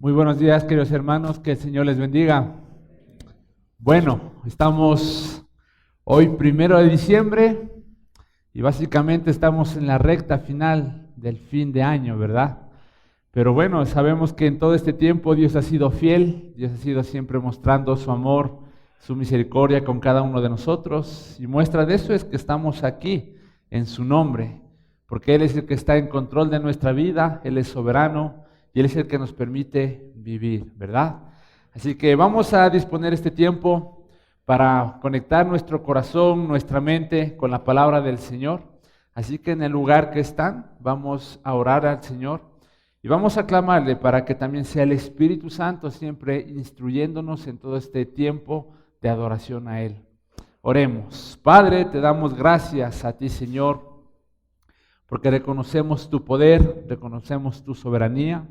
Muy buenos días, queridos hermanos, que el Señor les bendiga. Bueno, estamos hoy 1 de diciembre y básicamente estamos en la recta final del fin de año, ¿verdad? Pero bueno, sabemos que en todo este tiempo Dios ha sido fiel, Dios ha sido siempre mostrando su amor, su misericordia con cada uno de nosotros, y muestra de eso es que estamos aquí en su nombre, porque Él es el que está en control de nuestra vida, Él es soberano y Él es el que nos permite vivir, ¿verdad? Así que vamos a disponer este tiempo para conectar nuestro corazón, nuestra mente con la palabra del Señor. Así que en el lugar que están, vamos a orar al Señor y vamos a clamarle para que también sea el Espíritu Santo siempre instruyéndonos en todo este tiempo de adoración a Él. Oremos. Padre, te damos gracias a ti, Señor, porque reconocemos tu poder, reconocemos tu soberanía.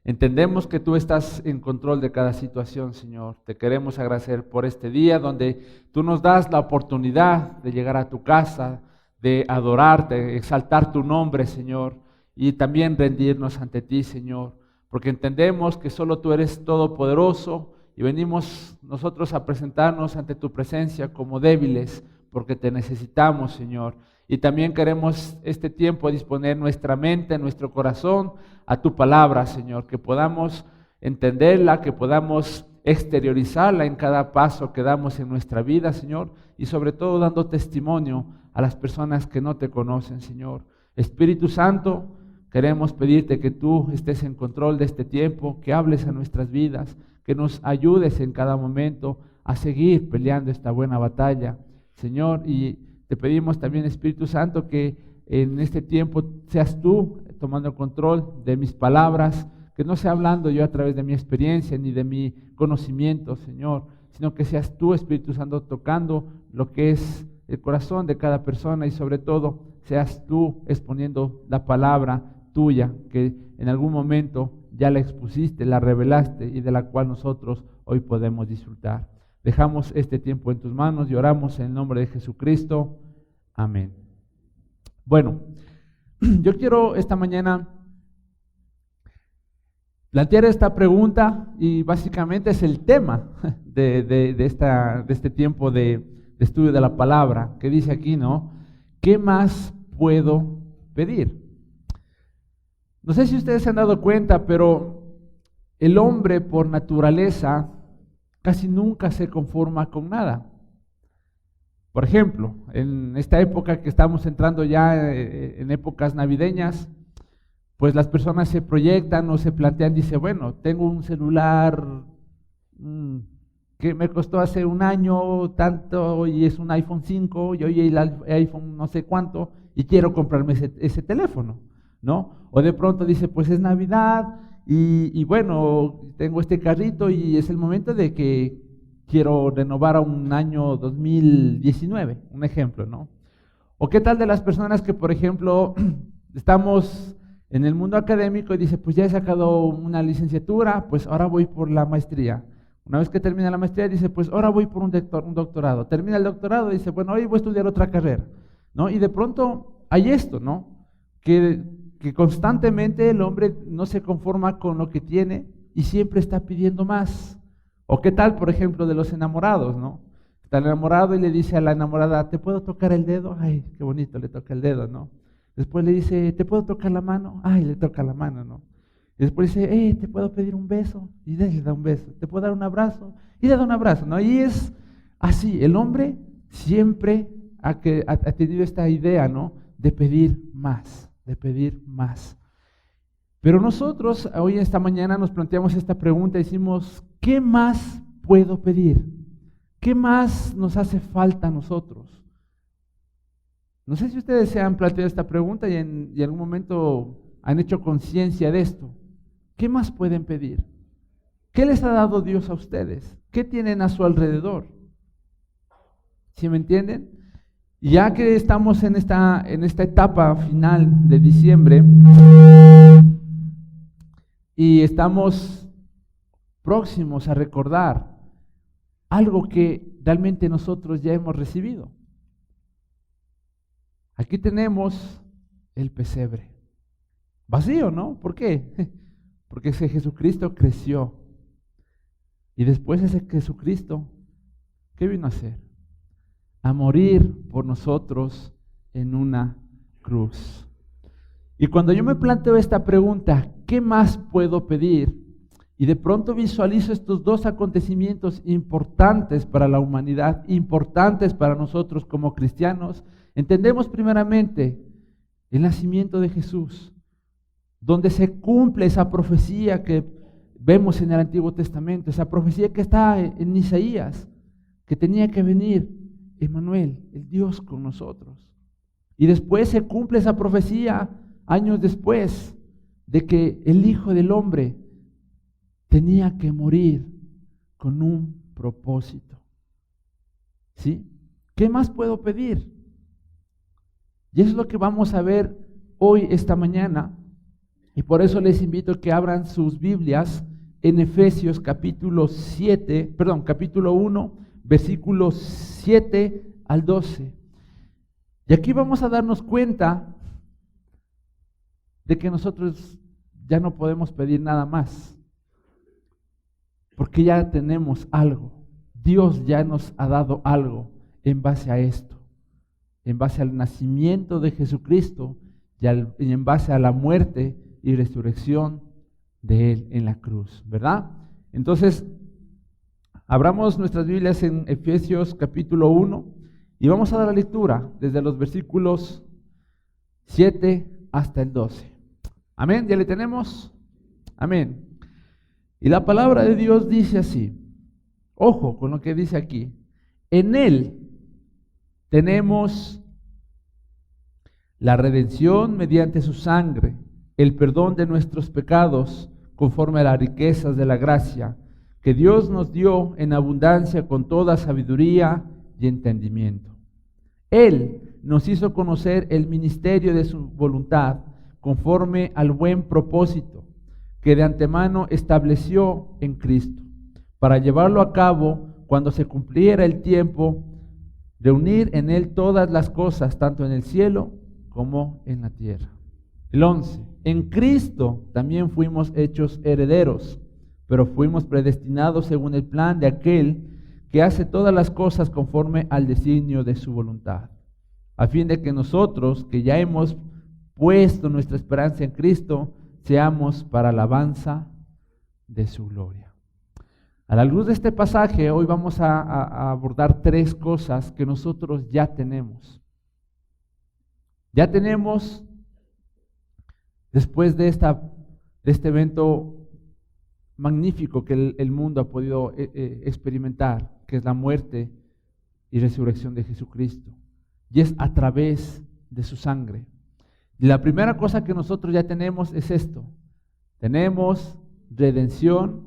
Entendemos que tú estás en control de cada situación, Señor. Te queremos agradecer por este día donde tú nos das la oportunidad de llegar a tu casa, de adorarte, exaltar tu nombre, Señor, y también rendirnos ante ti, Señor, porque entendemos que solo tú eres todopoderoso y venimos nosotros a presentarnos ante tu presencia como débiles, porque te necesitamos, Señor. Y también queremos este tiempo disponer nuestra mente, nuestro corazón a tu palabra, Señor, que podamos entenderla, que podamos exteriorizarla en cada paso que damos en nuestra vida, Señor, y sobre todo dando testimonio a las personas que no te conocen, Señor. Espíritu Santo, queremos pedirte que tú estés en control de este tiempo, que hables a nuestras vidas, que nos ayudes en cada momento a seguir peleando esta buena batalla, Señor, y te pedimos también, Espíritu Santo, que en este tiempo seas tú tomando control de mis palabras, que no sea hablando yo a través de mi experiencia ni de mi conocimiento, Señor, sino que seas tú, Espíritu Santo, tocando lo que es el corazón de cada persona y sobre todo seas tú exponiendo la palabra tuya, que en algún momento ya la expusiste, la revelaste y de la cual nosotros hoy podemos disfrutar. Dejamos este tiempo en tus manos y oramos en el nombre de Jesucristo. Amén. Bueno, yo quiero esta mañana plantear esta pregunta y básicamente es el tema de este tiempo de estudio de la palabra, que dice aquí, ¿no? ¿Qué más puedo pedir? No sé si ustedes se han dado cuenta, pero el hombre por naturaleza casi nunca se conforma con nada. Por ejemplo, en esta época que estamos entrando ya en épocas navideñas, pues las personas se proyectan o se plantean, dice, bueno, tengo un celular que me costó hace un año tanto y es un iPhone 5 y hoy el iPhone no sé cuánto y quiero comprarme ese teléfono, ¿no? O de pronto dice, pues es Navidad y bueno, tengo este carrito y es el momento de que quiero renovar a un año 2019, un ejemplo, ¿no? O qué tal de las personas que, por ejemplo, estamos en el mundo académico y dice, pues ya he sacado una licenciatura, pues ahora voy por la maestría. Una vez que termina la maestría, dice, pues ahora voy por un doctorado. Termina el doctorado y dice, bueno, hoy voy a estudiar otra carrera, ¿no? Y de pronto hay esto, ¿no? Que constantemente el hombre no se conforma con lo que tiene y siempre está pidiendo más. O qué tal, por ejemplo, de los enamorados, ¿no? Está el enamorado y le dice a la enamorada, ¿te puedo tocar el dedo? Ay, qué bonito, le toca el dedo, ¿no? Después le dice, ¿te puedo tocar la mano? Ay, le toca la mano, ¿no? Y después dice, ¿te puedo pedir un beso? Y le da un beso. ¿Te puedo dar un abrazo? Y le da un abrazo, ¿no? Y es así, el hombre siempre ha tenido esta idea, ¿no? De pedir más, de pedir más. Pero nosotros hoy esta mañana nos planteamos esta pregunta y decimos, ¿qué más puedo pedir? ¿Qué más nos hace falta a nosotros? No sé si ustedes se han planteado esta pregunta y en algún momento han hecho conciencia de esto. ¿Qué más pueden pedir? ¿Qué les ha dado Dios a ustedes? ¿Qué tienen a su alrededor? ¿Sí me entienden? Y ya que estamos en esta etapa final de diciembre y estamos próximos a recordar algo que realmente nosotros ya hemos recibido. Aquí tenemos el pesebre. Vacío, ¿no? ¿Por qué? porque ese Jesucristo creció. Y después ese Jesucristo, ¿qué vino a hacer? A morir por nosotros en una cruz. Y cuando yo me planteo esta pregunta, ¿qué más puedo pedir? Y de pronto visualizo estos dos acontecimientos importantes para la humanidad, importantes para nosotros como cristianos. Entendemos primeramente el nacimiento de Jesús, donde se cumple esa profecía que vemos en el Antiguo Testamento, esa profecía que está en Isaías, que tenía que venir Emmanuel, el Dios con nosotros. Y después se cumple esa profecía años después de que el Hijo del Hombre tenía que morir con un propósito. ¿Sí? ¿Qué más puedo pedir? Y eso es lo que vamos a ver hoy, esta mañana. Y por eso les invito a que abran sus Biblias en Efesios capítulo 1, versículos 7 al 12. Y aquí vamos a darnos cuenta de que nosotros ya no podemos pedir nada más, porque ya tenemos algo. Dios ya nos ha dado algo en base a esto, en base al nacimiento de Jesucristo y en base a la muerte y resurrección de Él en la cruz, ¿verdad? Entonces, abramos nuestras Biblias en Efesios capítulo 1 y vamos a dar la lectura desde los versículos 7 hasta el 12. Amén, ¿ya le tenemos? Amén. Y la palabra de Dios dice así, ojo con lo que dice aquí, en Él tenemos la redención mediante su sangre, el perdón de nuestros pecados conforme a las riquezas de la gracia que Dios nos dio en abundancia con toda sabiduría y entendimiento. Él nos hizo conocer el ministerio de su voluntad conforme al buen propósito que de antemano estableció en Cristo, para llevarlo a cabo cuando se cumpliera el tiempo de unir en Él todas las cosas, tanto en el cielo como en la tierra. El 11. En Cristo también fuimos hechos herederos, pero fuimos predestinados según el plan de aquel que hace todas las cosas conforme al designio de su voluntad, a fin de que nosotros, que ya hemos puesto nuestra esperanza en Cristo, seamos para alabanza de su gloria. A la luz de este pasaje, hoy vamos a abordar tres cosas que nosotros ya tenemos. Ya tenemos, después de este evento magnífico que el mundo ha podido experimentar, que es la muerte y resurrección de Jesucristo, y es a través de su sangre. Y la primera cosa que nosotros ya tenemos es esto: tenemos redención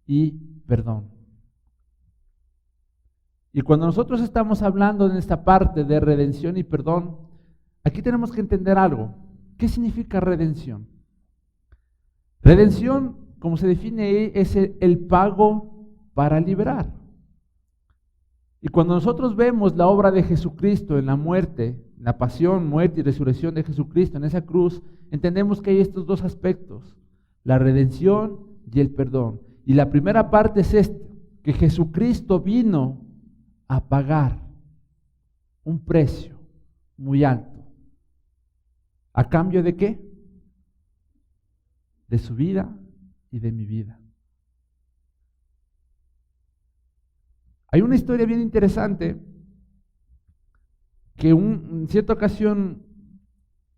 y perdón. Y cuando nosotros estamos hablando en esta parte de redención y perdón, aquí tenemos que entender algo. ¿Qué significa redención? Redención, como se define, es el pago para liberar. Y cuando nosotros vemos la obra de Jesucristo en la muerte, la pasión, muerte y resurrección de Jesucristo en esa cruz, entendemos que hay estos dos aspectos: la redención y el perdón. Y la primera parte es esta, que Jesucristo vino a pagar un precio muy alto. ¿A cambio de qué? De su vida y de mi vida. Hay una historia bien interesante que en cierta ocasión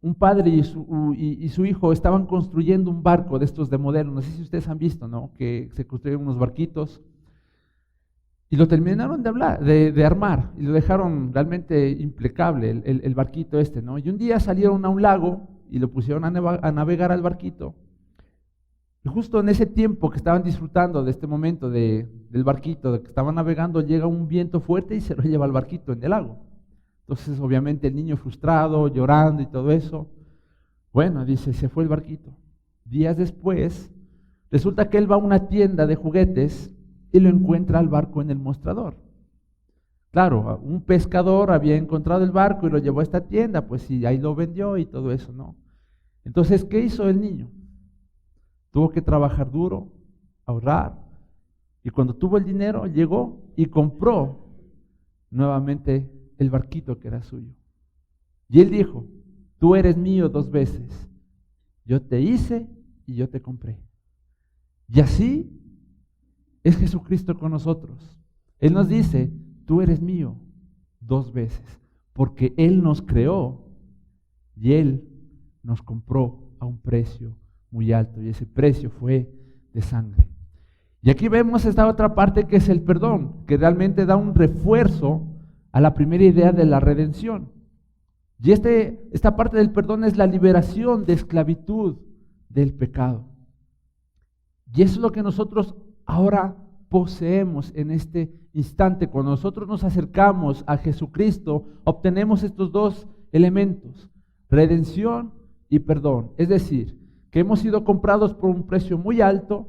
un padre y su hijo estaban construyendo un barco de estos de modelo. No sé si ustedes han visto, ¿no? Que se construyeron unos barquitos y lo terminaron de armar y lo dejaron realmente impecable el barquito este, ¿no? Y un día salieron a un lago y lo pusieron a navegar al barquito. Y justo en ese tiempo que estaban disfrutando de este momento del barquito, de que estaban navegando, llega un viento fuerte y se lo lleva al barquito en el lago. Entonces, obviamente, el niño frustrado, llorando y todo eso, bueno, dice, se fue el barquito. Días después, resulta que él va a una tienda de juguetes y lo encuentra al barco en el mostrador. Claro, un pescador había encontrado el barco y lo llevó a esta tienda, pues sí, ahí lo vendió y todo eso, ¿no? Entonces, ¿qué hizo el niño? Tuvo que trabajar duro, ahorrar, y cuando tuvo el dinero, llegó y compró nuevamente el barquito que era suyo. Y él dijo: tú eres mío 2 veces, yo te hice y yo te compré. Y así es Jesucristo con nosotros. Él nos dice: tú eres mío 2 veces, porque Él nos creó y Él nos compró a un precio muy alto, y ese precio fue de sangre. Y aquí vemos esta otra parte, que es el perdón, que realmente da un refuerzo a la primera idea de la redención. Y esta parte del perdón es la liberación de esclavitud del pecado. Y eso es lo que nosotros ahora poseemos en este instante. Cuando nosotros nos acercamos a Jesucristo, obtenemos estos 2 elementos: redención y perdón. Es decir, que hemos sido comprados por un precio muy alto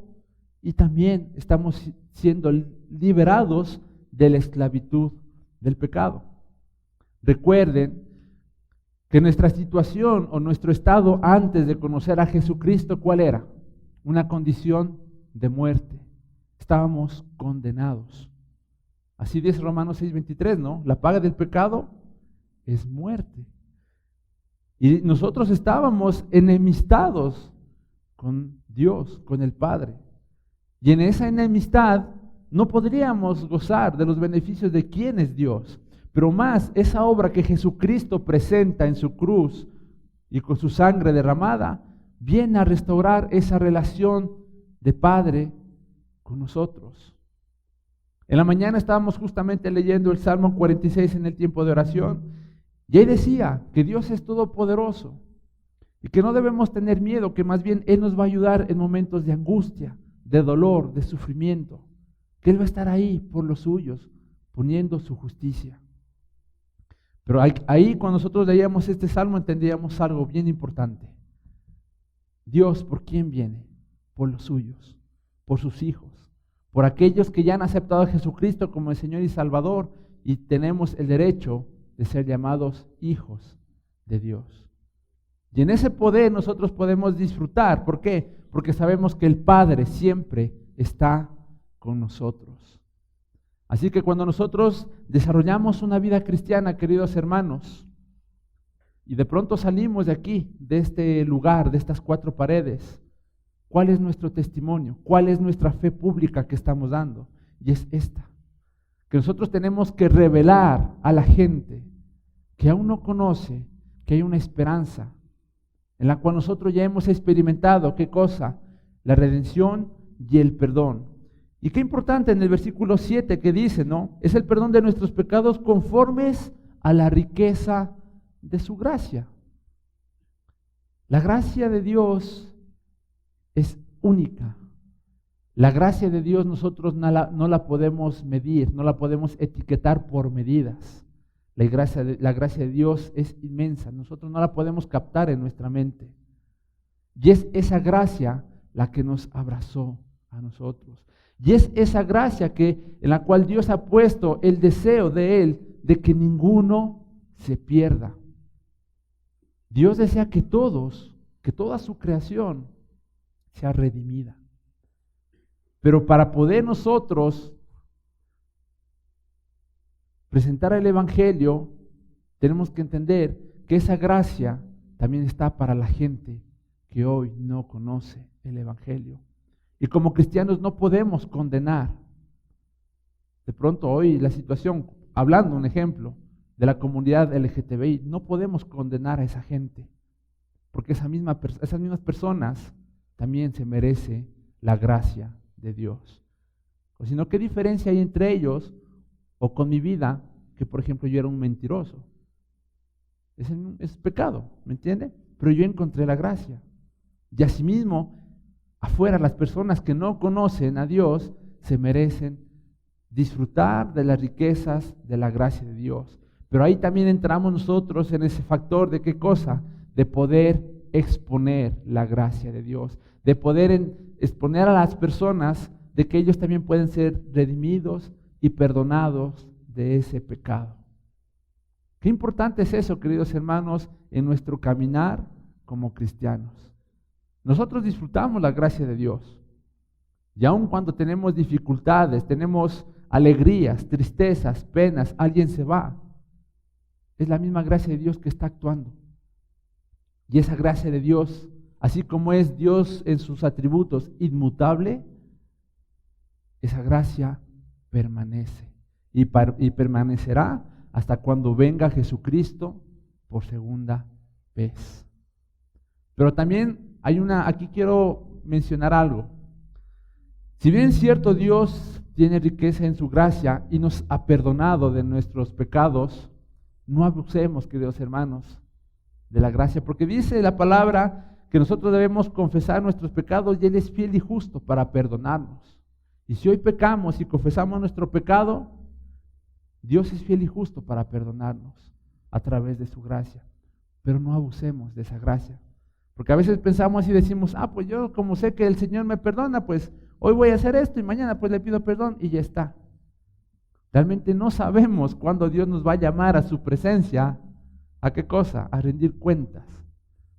y también estamos siendo liberados de la esclavitud del pecado. Recuerden que nuestra situación o nuestro estado antes de conocer a Jesucristo, ¿cuál era? Una condición de muerte. Estábamos condenados. Así dice Romanos 6:23, ¿no? La paga del pecado es muerte. Y nosotros estábamos enemistados con Dios, con el Padre. Y en esa enemistad no podríamos gozar de los beneficios de quién es Dios. Pero más, esa obra que Jesucristo presenta en su cruz y con su sangre derramada, viene a restaurar esa relación de Padre con nosotros. En la mañana estábamos justamente leyendo el Salmo 46 en el tiempo de oración, y ahí decía que Dios es todopoderoso y que no debemos tener miedo, que más bien Él nos va a ayudar en momentos de angustia, de dolor, de sufrimiento, que Él va a estar ahí por los suyos, poniendo su justicia. Pero ahí cuando nosotros leíamos este salmo entendíamos algo bien importante. Dios, ¿por quién viene? Por los suyos, por sus hijos, por aquellos que ya han aceptado a Jesucristo como el Señor y Salvador, y tenemos el derecho de ser llamados hijos de Dios. Y en ese poder nosotros podemos disfrutar. ¿Por qué? Porque sabemos que el Padre siempre está con nosotros. Así que cuando nosotros desarrollamos una vida cristiana, queridos hermanos, y de pronto salimos de aquí, de este lugar, de estas 4 paredes, ¿cuál es nuestro testimonio? ¿Cuál es nuestra fe pública que estamos dando? Y es esta, que nosotros tenemos que revelar a la gente que aún no conoce que hay una esperanza en la cual nosotros ya hemos experimentado, ¿qué cosa? La redención y el perdón. Y qué importante en el versículo 7 que dice, ¿no? Es el perdón de nuestros pecados conformes a la riqueza de su gracia. La gracia de Dios es única. La gracia de Dios nosotros no la podemos medir, no la podemos etiquetar por medidas. La gracia de Dios es inmensa, nosotros no la podemos captar en nuestra mente. Y es esa gracia la que nos abrazó a nosotros. Y es esa gracia en la cual Dios ha puesto el deseo de Él de que ninguno se pierda. Dios desea que toda su creación sea redimida. Pero para poder nosotros presentar el Evangelio, tenemos que entender que esa gracia también está para la gente que hoy no conoce el Evangelio. Y como cristianos no podemos condenar. De pronto hoy la situación, hablando un ejemplo de la comunidad LGTBI, no podemos condenar a esa gente, porque esas mismas personas también se merece la gracia de Dios. O si no, ¿qué diferencia hay entre ellos o con mi vida? Que por ejemplo yo era un mentiroso. Es pecado, ¿me entiende? Pero yo encontré la gracia. Y asimismo, afuera las personas que no conocen a Dios se merecen disfrutar de las riquezas de la gracia de Dios. Pero ahí también entramos nosotros en ese factor de ¿qué cosa? De poder exponer la gracia de Dios, de poder exponer a las personas de que ellos también pueden ser redimidos y perdonados de ese pecado. Qué importante es eso, queridos hermanos, en nuestro caminar como cristianos. Nosotros disfrutamos la gracia de Dios. Y aun cuando tenemos dificultades, tenemos alegrías, tristezas, penas, alguien se va, es la misma gracia de Dios que está actuando. Y esa gracia de Dios, así como es Dios en sus atributos inmutable, esa gracia permanece y permanecerá hasta cuando venga Jesucristo por segunda vez. Pero también aquí quiero mencionar algo. Si bien es cierto, Dios tiene riqueza en su gracia y nos ha perdonado de nuestros pecados, no abusemos, queridos hermanos, de la gracia, porque dice la palabra que nosotros debemos confesar nuestros pecados y Él es fiel y justo para perdonarnos. Y si hoy pecamos y confesamos nuestro pecado, Dios es fiel y justo para perdonarnos a través de su gracia. Pero no abusemos de esa gracia, porque a veces pensamos y decimos, pues yo como sé que el Señor me perdona, pues hoy voy a hacer esto y mañana pues le pido perdón y ya está. Realmente no sabemos cuándo Dios nos va a llamar a su presencia. ¿A qué cosa? A rendir cuentas.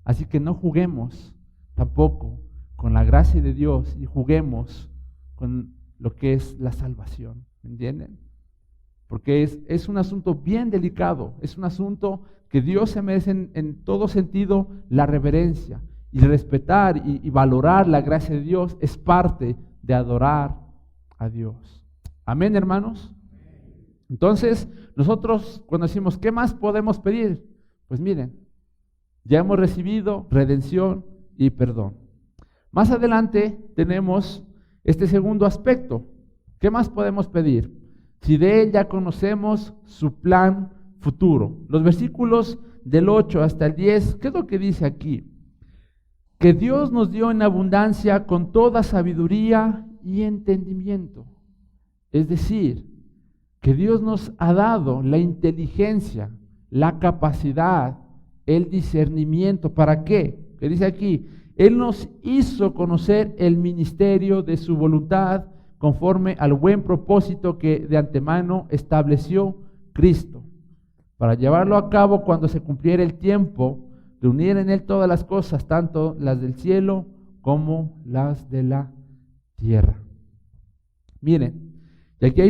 Así que no juguemos tampoco con la gracia de Dios y juguemos con lo que es la salvación. ¿Me entienden? Porque es un asunto bien delicado, es un asunto que Dios se merece en todo sentido la reverencia. Y respetar y valorar la gracia de Dios es parte de adorar a Dios. Amén, hermanos. Entonces, nosotros cuando decimos, ¿qué más podemos pedir? Pues miren, ya hemos recibido redención y perdón. Más adelante tenemos este segundo aspecto. ¿Qué más podemos pedir? Si de Él ya conocemos su plan futuro. Los versículos del 8 hasta el 10, ¿qué es lo que dice aquí? Que Dios nos dio en abundancia con toda sabiduría y entendimiento. Es decir, que Dios nos ha dado la inteligencia, la capacidad, el discernimiento. ¿Para qué? Que dice aquí, Él nos hizo conocer el ministerio de su voluntad conforme al buen propósito que de antemano estableció Cristo, para llevarlo a cabo cuando se cumpliera el tiempo de unir en Él todas las cosas, tanto las del cielo como las de la tierra. Miren, y aquí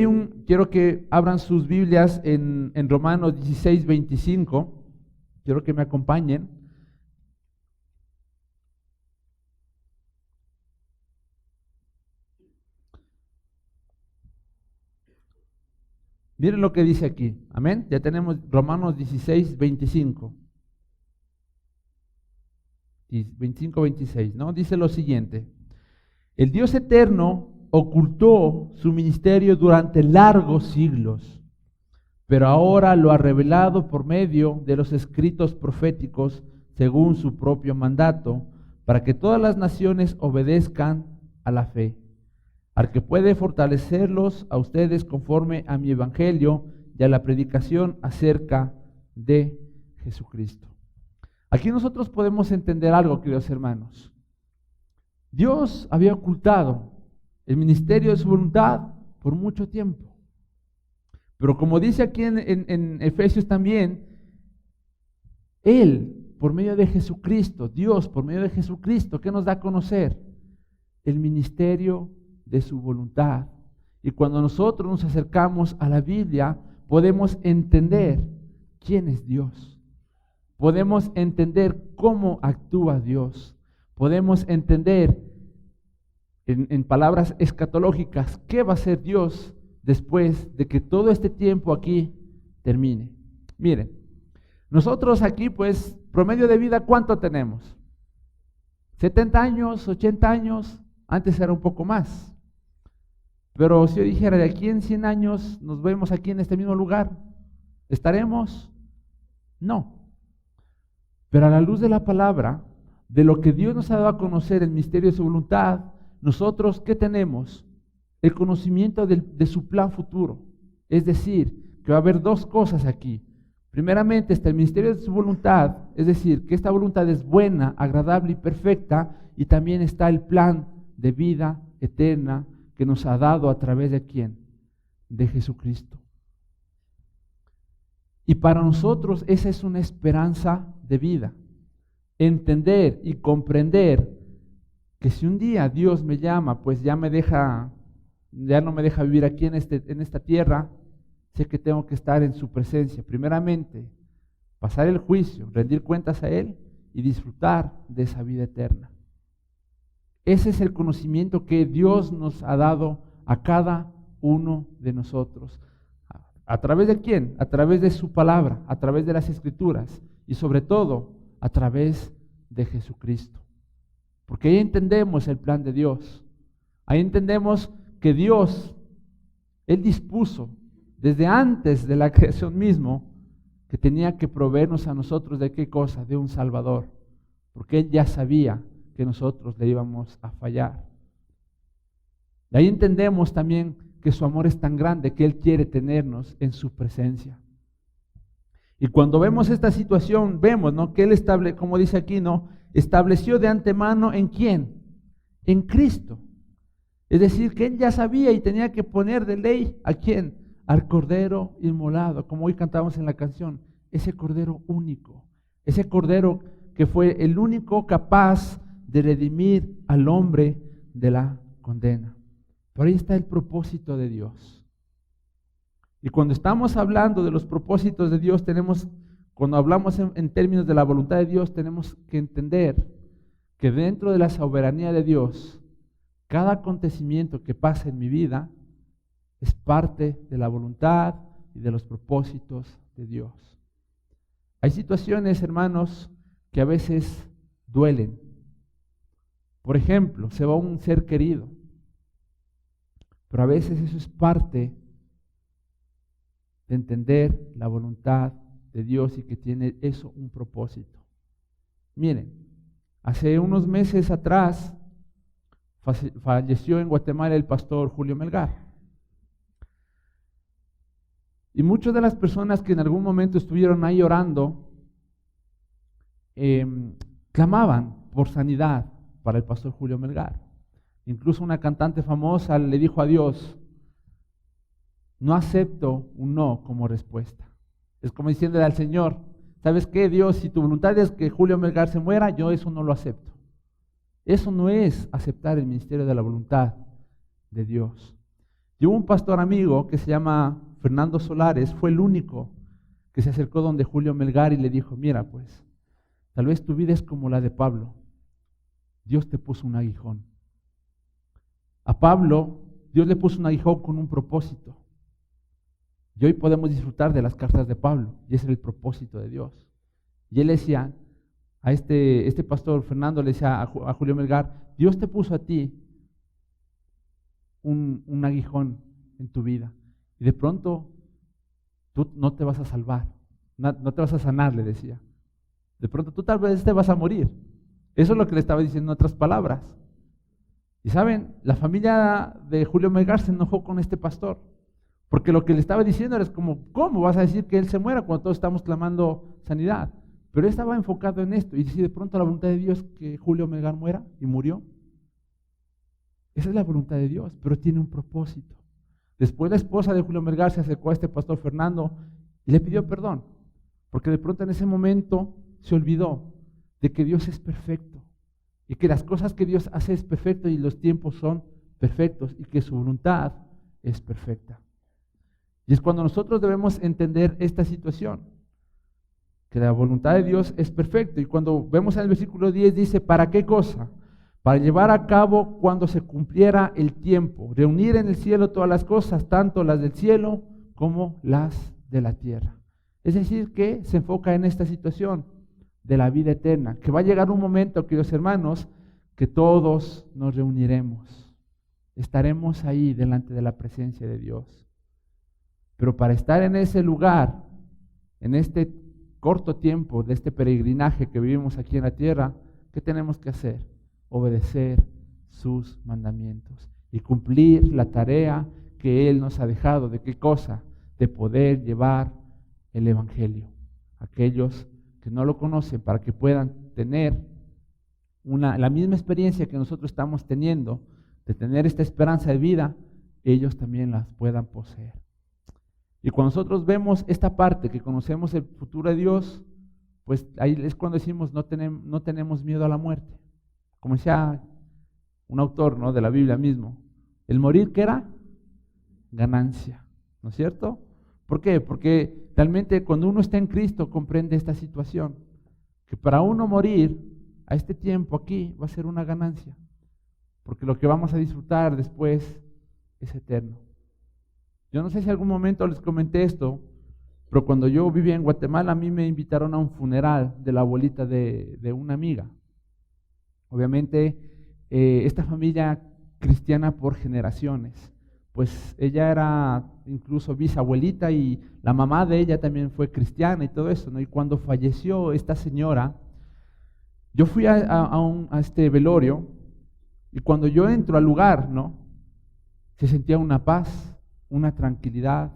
quiero que abran sus Biblias en Romanos 16, 25, quiero que me acompañen. Miren lo que dice aquí, amén. Ya tenemos Romanos 16, 25. 25, 26, ¿no? Dice lo siguiente: el Dios eterno ocultó su ministerio durante largos siglos, pero ahora lo ha revelado por medio de los escritos proféticos según su propio mandato, para que todas las naciones obedezcan a la fe, al que puede fortalecerlos a ustedes conforme a mi evangelio y a la predicación acerca de Jesucristo. Aquí nosotros podemos entender algo, queridos hermanos. Dios había ocultado el ministerio de su voluntad por mucho tiempo. Pero como dice aquí en Efesios también, Él, por medio de Jesucristo, Dios, por medio de Jesucristo, ¿qué nos da a conocer? El ministerio de su voluntad. Y cuando nosotros nos acercamos a la Biblia, podemos entender quién es Dios. Podemos entender cómo actúa Dios. Podemos entender en palabras escatológicas qué va a hacer Dios después de que todo este tiempo aquí termine. Miren, nosotros aquí pues promedio de vida, ¿cuánto tenemos? 70 años, 80 años, antes era un poco más. Pero si yo dijera, de aquí en 100 años nos vemos aquí en este mismo lugar, ¿estaremos? No. Pero a la luz de la palabra, de lo que Dios nos ha dado a conocer, el misterio de su voluntad, nosotros, ¿qué tenemos? El conocimiento de su plan futuro. Es decir, que va a haber dos cosas aquí. Primeramente está el misterio de su voluntad, es decir, que esta voluntad es buena, agradable y perfecta, y también está el plan de vida eterna que nos ha dado a través de ¿quién? De Jesucristo. Y para nosotros esa es una esperanza de vida. Entender y comprender que si un día Dios me llama, pues ya no me deja vivir aquí en esta tierra, sé que tengo que estar en su presencia. Primeramente, pasar el juicio, rendir cuentas a Él y disfrutar de esa vida eterna. Ese es el conocimiento que Dios nos ha dado a cada uno de nosotros. ¿A través de quién? A través de su palabra, a través de las Escrituras y sobre todo a través de Jesucristo. Porque ahí entendemos el plan de Dios. Ahí entendemos que Dios, Él dispuso desde antes de la creación mismo que tenía que proveernos a nosotros de qué cosa, de un Salvador. Porque Él ya sabía que nosotros le íbamos a fallar. De ahí entendemos también que su amor es tan grande que Él quiere tenernos en su presencia. Y cuando vemos esta situación, vemos, ¿no?, que Él como dice aquí, ¿no?, estableció de antemano ¿en quién? En Cristo. Es decir, que Él ya sabía y tenía que poner de ley ¿a quién? Al Cordero inmolado, como hoy cantamos en la canción, ese Cordero único, ese Cordero que fue el único capaz de redimir al hombre de la condena. Pero ahí está el propósito de Dios. Y cuando estamos hablando de los propósitos de Dios, cuando hablamos en términos de la voluntad de Dios, tenemos que entender que dentro de la soberanía de Dios, cada acontecimiento que pasa en mi vida es parte de la voluntad y de los propósitos de Dios. Hay situaciones, hermanos, que a veces duelen. Por ejemplo, se va un ser querido, pero a veces eso es parte de entender la voluntad de Dios y que tiene eso un propósito. Miren, hace unos meses atrás falleció en Guatemala el pastor Julio Melgar. Y muchas de las personas que en algún momento estuvieron ahí orando, clamaban por sanidad para el pastor Julio Melgar. Incluso una cantante famosa le dijo a Dios: no acepto un no como respuesta. Es como diciéndole al Señor: ¿sabes qué, Dios? Si tu voluntad es que Julio Melgar se muera, yo eso no lo acepto. Eso no es aceptar el ministerio de la voluntad de Dios. Y hubo un pastor amigo que se llama Fernando Solares, fue el único que se acercó donde Julio Melgar y le dijo: mira, pues, tal vez tu vida es como la de Pablo. Dios te puso un aguijón. A Pablo, Dios le puso un aguijón con un propósito. Y hoy podemos disfrutar de las cartas de Pablo, y ese era el propósito de Dios. Y él decía, a este pastor Fernando le decía a Julio Melgar: Dios te puso a ti un aguijón en tu vida, y de pronto tú no te vas a salvar, no te vas a sanar, le decía. De pronto tú tal vez te vas a morir. Eso es lo que le estaba diciendo en otras palabras. Y saben, la familia de Julio Melgar se enojó con este pastor, porque lo que le estaba diciendo era como: ¿cómo vas a decir que él se muera cuando todos estamos clamando sanidad? Pero él estaba enfocado en esto, y si de pronto la voluntad de Dios que Julio Melgar muera, y murió. Esa es la voluntad de Dios, pero tiene un propósito. Después la esposa de Julio Melgar se acercó a este pastor Fernando y le pidió perdón, porque de pronto en ese momento se olvidó de que Dios es perfecto, y que las cosas que Dios hace es perfecto y los tiempos son perfectos, y que su voluntad es perfecta. Y es cuando nosotros debemos entender esta situación, que la voluntad de Dios es perfecta. Y cuando vemos en el versículo 10 dice: ¿para qué cosa? Para llevar a cabo cuando se cumpliera el tiempo, reunir en el cielo todas las cosas, tanto las del cielo como las de la tierra. Es decir, que se enfoca en esta situación de la vida eterna, que va a llegar un momento, queridos hermanos, que todos nos reuniremos. Estaremos ahí delante de la presencia de Dios. Pero para estar en ese lugar, en este corto tiempo de este peregrinaje que vivimos aquí en la tierra, ¿qué tenemos que hacer? Obedecer sus mandamientos y cumplir la tarea que Él nos ha dejado. ¿De qué cosa? De poder llevar el Evangelio a aquellos que no lo conocen, para que puedan tener la misma experiencia que nosotros estamos teniendo, de tener esta esperanza de vida, ellos también las puedan poseer. Y cuando nosotros vemos esta parte, que conocemos el futuro de Dios, pues ahí es cuando decimos: no tenemos miedo a la muerte. Como decía un autor, ¿no?, de la Biblia mismo. El morir, ¿qué era? Ganancia, ¿no es cierto? ¿Por qué? Porque realmente cuando uno está en Cristo comprende esta situación, que para uno morir a este tiempo aquí va a ser una ganancia, porque lo que vamos a disfrutar después es eterno. Yo no sé si algún momento les comenté esto, pero cuando yo vivía en Guatemala a mí me invitaron a un funeral de la abuelita de una amiga. Obviamente esta familia cristiana por generaciones, pues ella era incluso bisabuelita y la mamá de ella también fue cristiana y todo eso, ¿no? Y cuando falleció esta señora, yo fui a este velorio y cuando yo entro al lugar, ¿no?, se sentía una paz, una tranquilidad,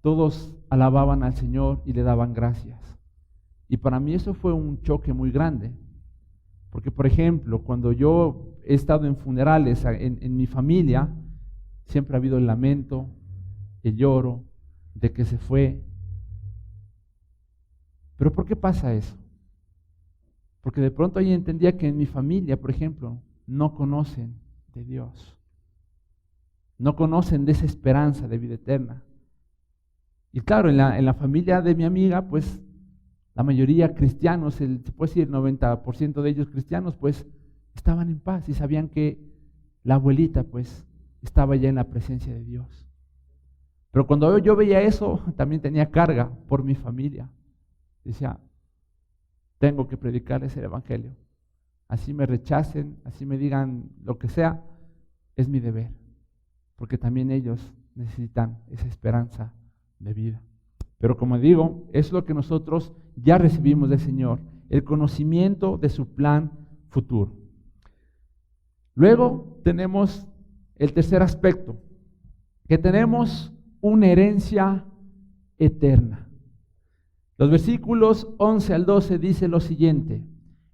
todos alababan al Señor y le daban gracias. Y para mí eso fue un choque muy grande, porque por ejemplo, cuando yo he estado en funerales en mi familia, siempre ha habido el lamento, el lloro de que se fue. ¿Pero por qué pasa eso? Porque de pronto ahí entendía que en mi familia, por ejemplo, no conocen de Dios, no conocen de esa esperanza de vida eterna. Y claro, en la familia de mi amiga, pues la mayoría cristianos, se puede decir el 90% de ellos cristianos, pues estaban en paz y sabían que la abuelita pues estaba ya en la presencia de Dios. Pero cuando yo veía eso, también tenía carga por mi familia. Decía, tengo que predicarles el evangelio. Así me rechacen, así me digan lo que sea, es mi deber. Porque también ellos necesitan esa esperanza de vida. Pero como digo, es lo que nosotros ya recibimos del Señor, el conocimiento de su plan futuro. Luego tenemos el tercer aspecto, que tenemos una herencia eterna. Los versículos 11 al 12 dice lo siguiente: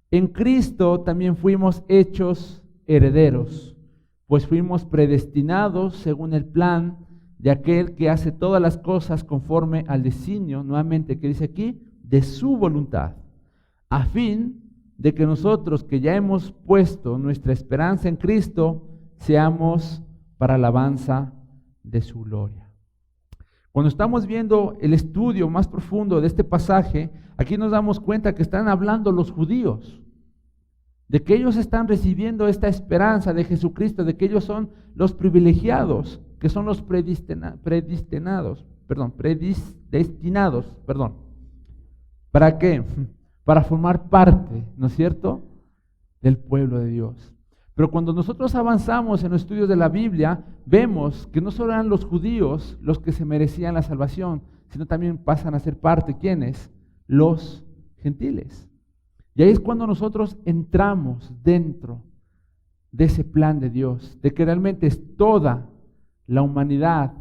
en Cristo también fuimos hechos herederos, pues fuimos predestinados según el plan de aquel que hace todas las cosas conforme al designio, nuevamente que dice aquí, de su voluntad, a fin de que nosotros que ya hemos puesto nuestra esperanza en Cristo, seamos para alabanza de su gloria. Cuando estamos viendo el estudio más profundo de este pasaje, aquí nos damos cuenta que están hablando los judíos, de que ellos están recibiendo esta esperanza de Jesucristo, de que ellos son los privilegiados, que son los predestinados. ¿Para qué? Para formar parte, ¿no es cierto?, del pueblo de Dios. Pero cuando nosotros avanzamos en los estudios de la Biblia, vemos que no solo eran los judíos los que se merecían la salvación, sino también pasan a ser parte, ¿quiénes? Los gentiles. Y ahí es cuando nosotros entramos dentro de ese plan de Dios, de que realmente es toda la humanidad,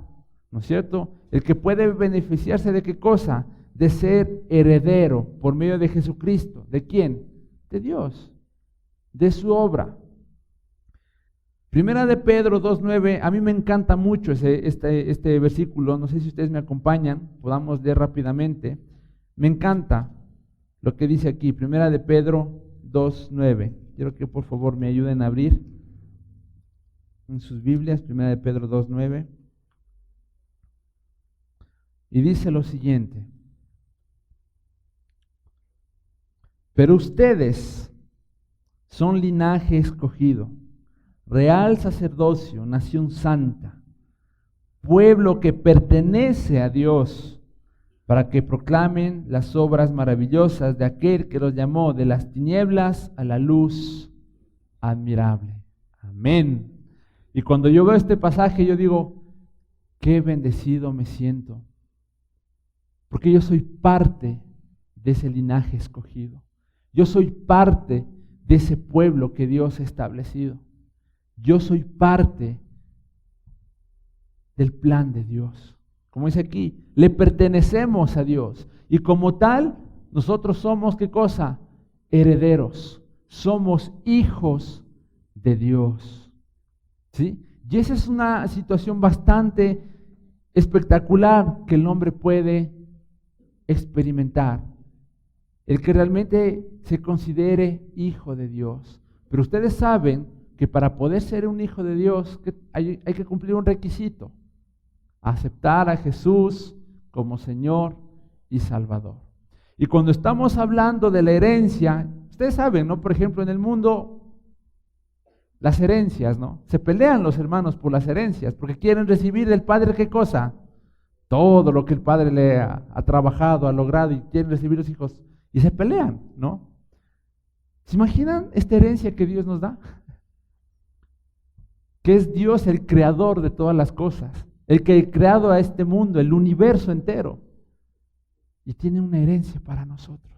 ¿no es cierto?, el que puede beneficiarse de qué cosa, de ser heredero por medio de Jesucristo. ¿De quién? De Dios, de su obra. Primera de Pedro 2:9, a mí me encanta mucho este versículo, no sé si ustedes me acompañan, podamos leer rápidamente. Me encanta lo que dice aquí, Primera de Pedro 2:9. Quiero que por favor me ayuden a abrir en sus Biblias, Primera de Pedro 2:9. Y dice lo siguiente: pero ustedes son linaje escogido, real sacerdocio, nación santa, pueblo que pertenece a Dios, para que proclamen las obras maravillosas de aquel que los llamó de las tinieblas a la luz admirable. Amén. Y cuando yo veo este pasaje, yo digo, qué bendecido me siento, porque yo soy parte de ese linaje escogido. Yo soy parte de ese pueblo que Dios ha establecido. Yo soy parte del plan de Dios. Como dice aquí, le pertenecemos a Dios. Y como tal, nosotros somos, ¿qué cosa? Herederos. Somos hijos de Dios. ¿Sí? Y esa es una situación bastante espectacular que el hombre puede experimentar. El que realmente se considere hijo de Dios. Pero ustedes saben que para poder ser un hijo de Dios hay que cumplir un requisito: aceptar a Jesús como Señor y Salvador. Y cuando estamos hablando de la herencia, ustedes saben, ¿no? Por ejemplo, en el mundo, las herencias, ¿no? Se pelean los hermanos por las herencias, porque quieren recibir del Padre, ¿qué cosa? Todo lo que el Padre le ha trabajado, ha logrado, y quieren recibir los hijos, y se pelean, ¿no? ¿Se imaginan esta herencia que Dios nos da? Que es Dios el creador de todas las cosas, el que ha creado a este mundo, el universo entero, y tiene una herencia para nosotros.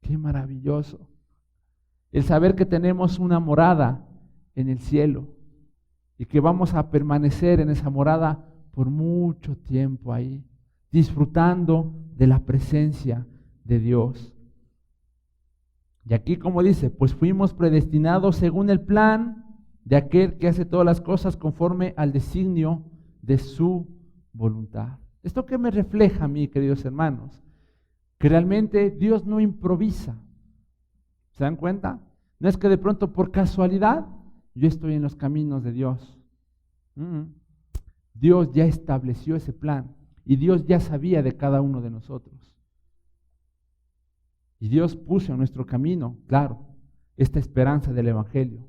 ¡Qué maravilloso! El saber que tenemos una morada en el cielo y que vamos a permanecer en esa morada por mucho tiempo ahí, disfrutando de la presencia de Dios. Y aquí, como dice, pues fuimos predestinados según el plan de aquel que hace todas las cosas conforme al designio de su voluntad. ¿Esto qué me refleja a mí, queridos hermanos? Que realmente Dios no improvisa. ¿Se dan cuenta? No es que de pronto por casualidad yo estoy en los caminos de Dios. Dios ya estableció ese plan y Dios ya sabía de cada uno de nosotros. Y Dios puso en nuestro camino, claro, esta esperanza del Evangelio.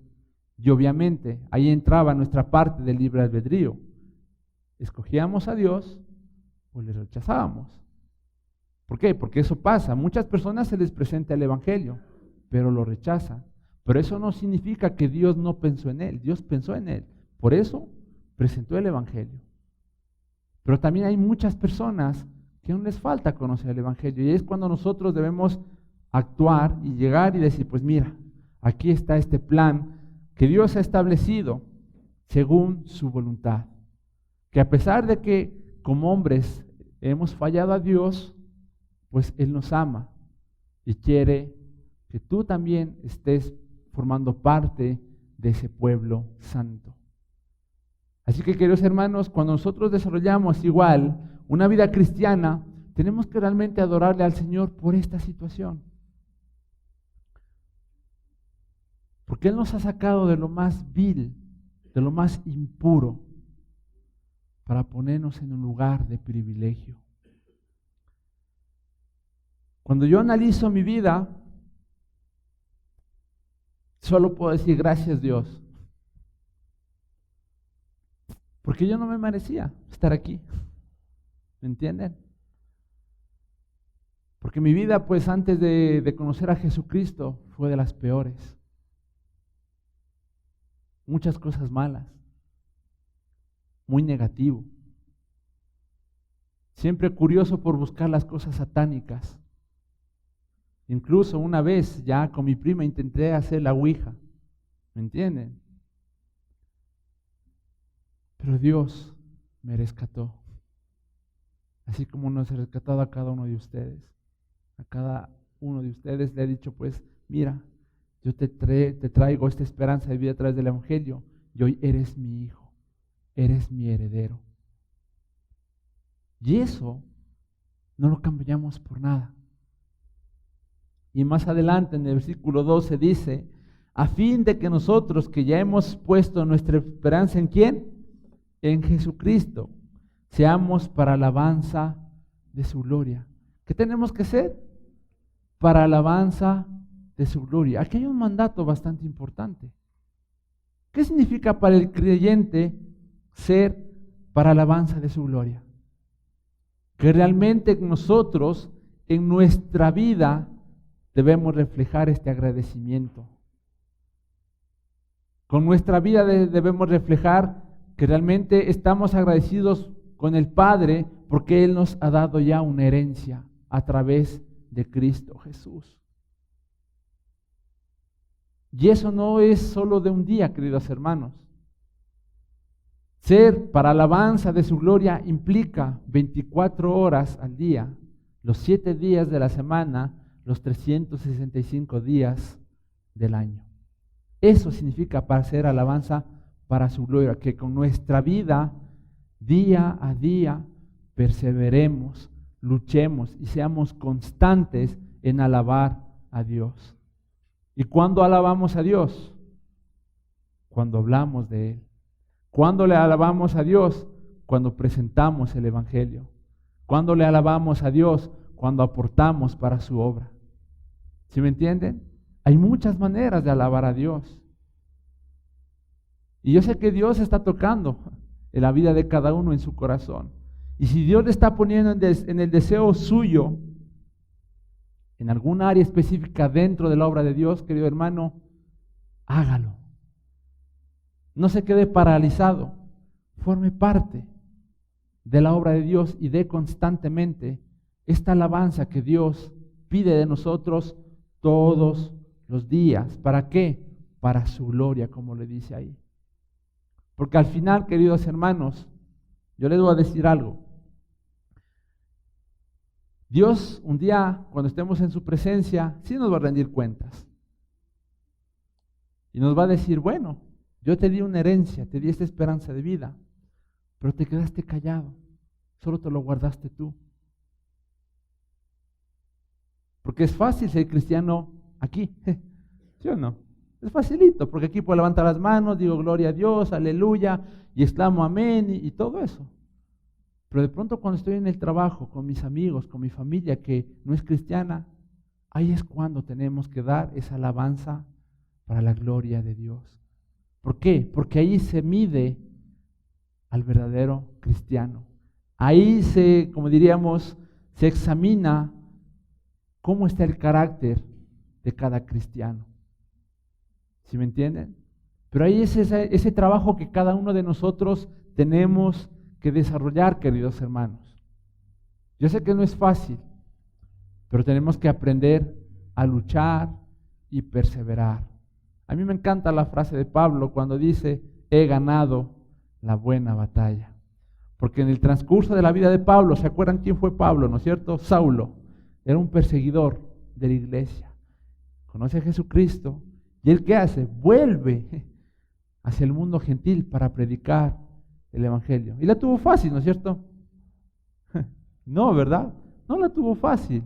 Y obviamente ahí entraba nuestra parte del libre albedrío. ¿Escogíamos a Dios o le rechazábamos? ¿Por qué? Porque eso pasa. A muchas personas se les presenta el Evangelio, pero lo rechazan. Pero eso no significa que Dios no pensó en él. Dios pensó en él. Por eso presentó el Evangelio. Pero también hay muchas personas que aún les falta conocer el Evangelio. Y es cuando nosotros debemos actuar y llegar y decir, pues mira, aquí está este plan que Dios ha establecido según su voluntad. Que a pesar de que como hombres hemos fallado a Dios, pues Él nos ama y quiere que tú también estés formando parte de ese pueblo santo. Así que, queridos hermanos, cuando nosotros desarrollamos igual una vida cristiana, tenemos que realmente adorarle al Señor por esta situación. Porque Él nos ha sacado de lo más vil, de lo más impuro, para ponernos en un lugar de privilegio. Cuando yo analizo mi vida, solo puedo decir gracias Dios. Porque yo no me merecía estar aquí. ¿Me entienden? Porque mi vida, pues antes de conocer a Jesucristo, fue de las peores. Muchas cosas malas. Muy negativo. Siempre curioso por buscar las cosas satánicas. Incluso una vez ya con mi prima intenté hacer la ouija. ¿Me entienden? Pero Dios me rescató. Así como nos ha rescatado a cada uno de ustedes. A cada uno de ustedes le he dicho, pues, mira, yo te traigo esta esperanza de vida a través del Evangelio y hoy eres mi hijo, eres mi heredero. Y eso no lo cambiamos por nada. Y más adelante en el versículo 12 dice, a fin de que nosotros que ya hemos puesto nuestra esperanza ¿en quién? En Jesucristo, seamos para alabanza de su gloria. ¿Qué tenemos que ser? Para alabanza de su gloria. Aquí hay un mandato bastante importante. ¿Qué significa para el creyente ser para alabanza de su gloria? Que realmente nosotros en nuestra vida debemos reflejar este agradecimiento. Con nuestra vida debemos reflejar que realmente estamos agradecidos con el Padre porque Él nos ha dado ya una herencia a través de Cristo Jesús. Y eso no es solo de un día, queridos hermanos. Ser para alabanza de su gloria implica 24 horas al día, los 7 días de la semana, los 365 días del año. Eso significa para hacer alabanza para su gloria, que con nuestra vida, día a día, perseveremos, luchemos y seamos constantes en alabar a Dios. ¿Y cuándo alabamos a Dios? Cuando hablamos de Él. ¿Cuándo le alabamos a Dios? Cuando presentamos el Evangelio. ¿Cuándo le alabamos a Dios? Cuando aportamos para su obra. ¿Sí me entienden? Hay muchas maneras de alabar a Dios. Y yo sé que Dios está tocando en la vida de cada uno en su corazón. Y si Dios le está poniendo en el deseo suyo, en algún área específica dentro de la obra de Dios, querido hermano, hágalo. No se quede paralizado. Forme parte de la obra de Dios y dé constantemente esta alabanza que Dios pide de nosotros todos los días. ¿Para qué? Para su gloria, como le dice ahí. Porque al final, queridos hermanos, yo les voy a decir algo. Dios, un día, cuando estemos en su presencia, sí nos va a rendir cuentas. Y nos va a decir, bueno, yo te di una herencia, te di esta esperanza de vida, pero te quedaste callado, solo te lo guardaste tú. Porque es fácil ser cristiano aquí, ¿sí o no? Es facilito, porque aquí puedo levantar las manos, digo gloria a Dios, aleluya, y exclamo amén y todo eso. Pero de pronto cuando estoy en el trabajo, con mis amigos, con mi familia que no es cristiana, ahí es cuando tenemos que dar esa alabanza para la gloria de Dios. ¿Por qué? Porque ahí se mide al verdadero cristiano. Ahí como diríamos, se examina cómo está el carácter de cada cristiano. ¿Sí me entienden? Pero ahí es ese trabajo que cada uno de nosotros tenemos que desarrollar, queridos hermanos. Yo sé que no es fácil, pero tenemos que aprender a luchar y perseverar. A mí me encanta la frase de Pablo cuando dice, he ganado la buena batalla. Porque en el transcurso de la vida de Pablo, ¿se acuerdan quién fue Pablo, no es cierto? Saulo, era un perseguidor de la iglesia. Conoce a Jesucristo. ¿Y él qué hace? Vuelve hacia el mundo gentil para predicar el Evangelio. Y la tuvo fácil, ¿no es cierto? No, ¿verdad? No la tuvo fácil.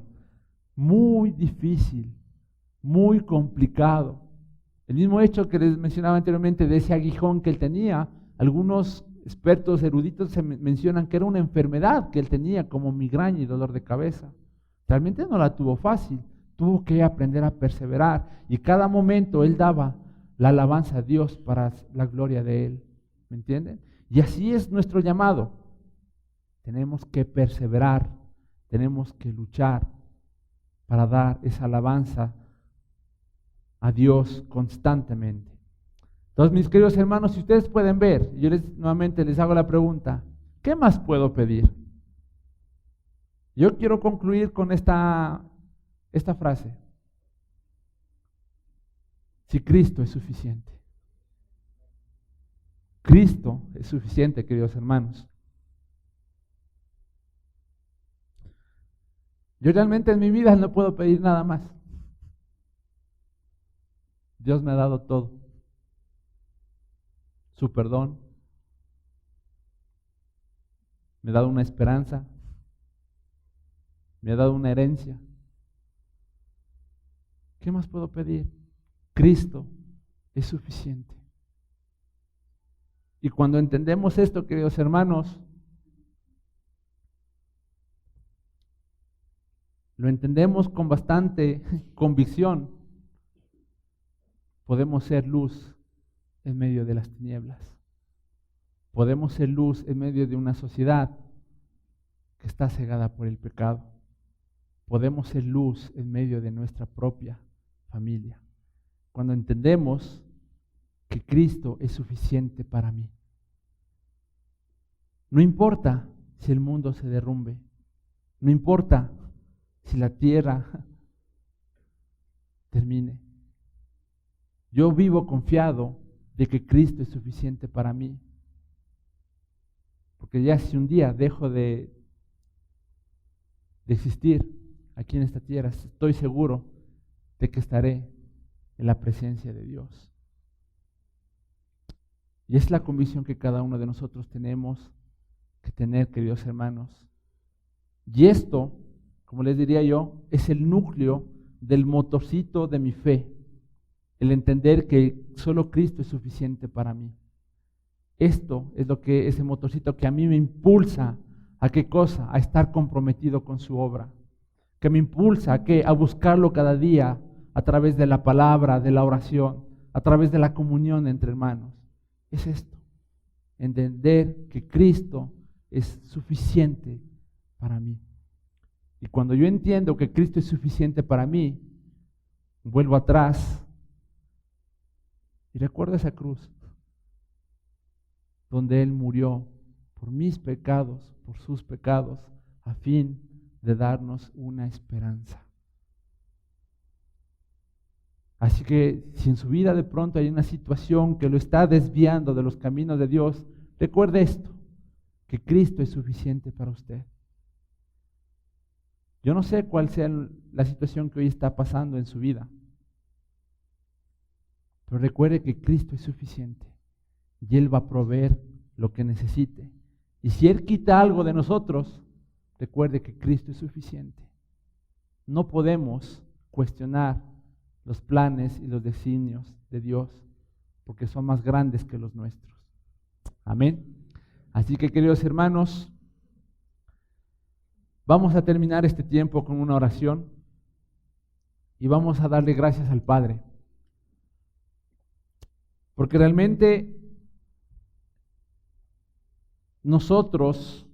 Muy difícil, muy complicado. El mismo hecho que les mencionaba anteriormente de ese aguijón que él tenía, algunos expertos eruditos se mencionan que era una enfermedad que él tenía como migraña y dolor de cabeza. Realmente no la tuvo fácil. Tuvo que aprender a perseverar y cada momento él daba la alabanza a Dios para la gloria de Él. ¿Me entienden? Y así es nuestro llamado. Tenemos que perseverar, tenemos que luchar para dar esa alabanza a Dios constantemente. Entonces, mis queridos hermanos, si ustedes pueden ver, yo nuevamente les hago la pregunta, ¿qué más puedo pedir? Yo quiero concluir con esta frase. Si Cristo es suficiente. Cristo es suficiente, queridos hermanos. Yo realmente en mi vida no puedo pedir nada más. Dios me ha dado todo. Su perdón. Me ha dado una esperanza. Me ha dado una herencia. ¿Qué más puedo pedir? Cristo es suficiente. Y cuando entendemos esto, queridos hermanos, lo entendemos con bastante convicción, podemos ser luz en medio de las tinieblas. Podemos ser luz en medio de una sociedad que está cegada por el pecado. Podemos ser luz en medio de nuestra propia familia. Cuando entendemos que Cristo es suficiente para mí. No importa si el mundo se derrumbe. No importa si la tierra termine. Yo vivo confiado de que Cristo es suficiente para mí. Porque ya si un día dejo de existir aquí en esta tierra, estoy seguro de que estaré en la presencia de Dios. Y es la convicción que cada uno de nosotros tenemos que tener, queridos hermanos. Y esto, como les diría yo, es el núcleo del motorcito de mi fe. el entender que solo Cristo es suficiente para mí. Esto es lo que ese motorcito que a mí me impulsa a qué cosa, a estar comprometido con su obra, que me impulsa a qué, a buscarlo cada día a través de la palabra, de la oración, a través de la comunión entre hermanos. Es esto, entender que Cristo es suficiente para mí. Y cuando yo entiendo que Cristo es suficiente para mí, vuelvo atrás y recuerdo esa cruz donde Él murió por mis pecados, por sus pecados, a fin de darnos una esperanza. Así que si en su vida de pronto hay una situación que lo está desviando de los caminos de Dios, recuerde esto, que Cristo es suficiente para usted. Yo no sé cuál sea la situación que hoy está pasando en su vida, pero recuerde que Cristo es suficiente y Él va a proveer lo que necesite. Y si Él quita algo de nosotros, recuerde que Cristo es suficiente. No podemos cuestionar los planes y los designios de Dios, porque son más grandes que los nuestros. Amén. Así que, queridos hermanos, vamos a terminar este tiempo con una oración y vamos a darle gracias al Padre, porque realmente nosotros,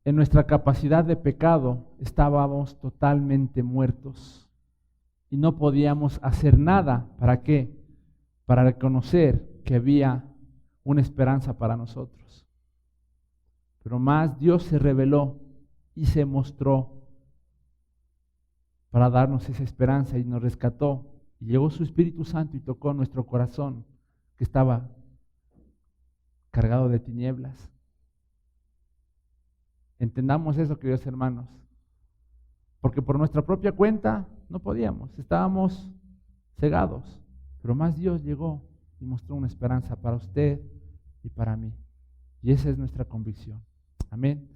en nuestra capacidad de pecado, estábamos totalmente muertos y no podíamos hacer nada. ¿Para qué? Para reconocer que había una esperanza para nosotros. Pero más Dios se reveló y se mostró para darnos esa esperanza y nos rescató. Y llegó su Espíritu Santo y tocó nuestro corazón que estaba cargado de tinieblas. Entendamos eso, queridos hermanos, porque por nuestra propia cuenta no podíamos, estábamos cegados, pero más Dios llegó y mostró una esperanza para usted y para mí, y esa es nuestra convicción. Amén.